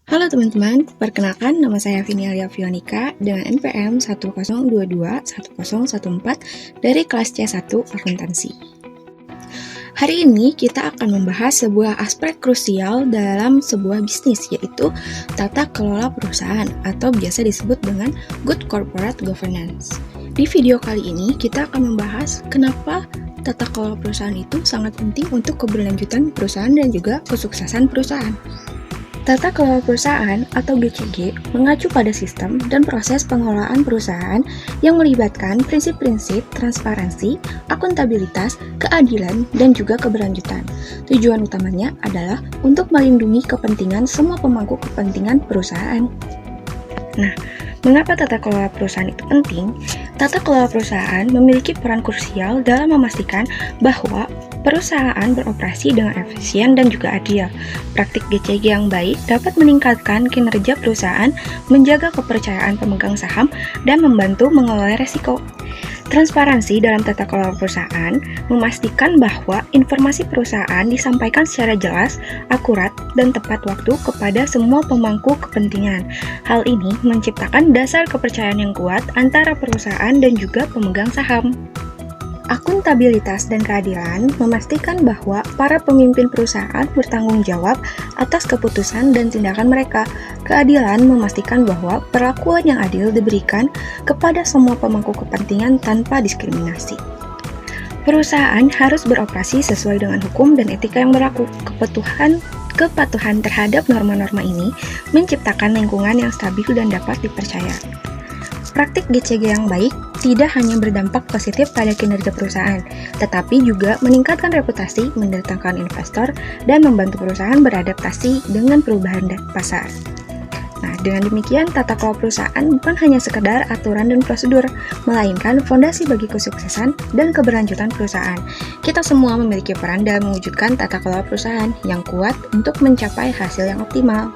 Halo teman-teman, perkenalkan nama saya Vinialia Fionika dengan NPM 10221014 dari kelas C1 Akuntansi. Hari ini kita akan membahas sebuah aspek krusial dalam sebuah bisnis, yaitu tata kelola perusahaan atau biasa disebut dengan Good Corporate Governance. Di video kali ini kita akan membahas kenapa tata kelola perusahaan itu sangat penting untuk keberlanjutan perusahaan dan juga kesuksesan perusahaan. Tata kelola perusahaan atau GCG mengacu pada sistem dan proses pengelolaan perusahaan yang melibatkan prinsip-prinsip transparansi, akuntabilitas, keadilan, dan juga keberlanjutan. Tujuan utamanya adalah untuk melindungi kepentingan semua pemangku kepentingan perusahaan. Nah, mengapa tata kelola perusahaan itu penting? Tata kelola perusahaan memiliki peran krusial dalam memastikan bahwa perusahaan beroperasi dengan efisien dan juga adil. Praktik GCG yang baik dapat meningkatkan kinerja perusahaan, menjaga kepercayaan pemegang saham, dan membantu mengelola resiko. Transparansi dalam tata kelola perusahaan memastikan bahwa informasi perusahaan disampaikan secara jelas, akurat, dan tepat waktu kepada semua pemangku kepentingan. Hal ini menciptakan dasar kepercayaan yang kuat antara perusahaan dan juga pemegang saham. Akuntabilitas dan keadilan memastikan bahwa para pemimpin perusahaan bertanggung jawab atas keputusan dan tindakan mereka. Keadilan memastikan bahwa perlakuan yang adil diberikan kepada semua pemangku kepentingan tanpa diskriminasi. Perusahaan harus beroperasi sesuai dengan hukum dan etika yang berlaku. Kepatuhan terhadap norma-norma ini menciptakan lingkungan yang stabil dan dapat dipercaya. Praktik GCG yang baik tidak hanya berdampak positif pada kinerja perusahaan, tetapi juga meningkatkan reputasi, mendatangkan investor, dan membantu perusahaan beradaptasi dengan perubahan pasar. Nah, dengan demikian, tata kelola perusahaan bukan hanya sekedar aturan dan prosedur, melainkan fondasi bagi kesuksesan dan keberlanjutan perusahaan. Kita semua memiliki peran dalam mewujudkan tata kelola perusahaan yang kuat untuk mencapai hasil yang optimal.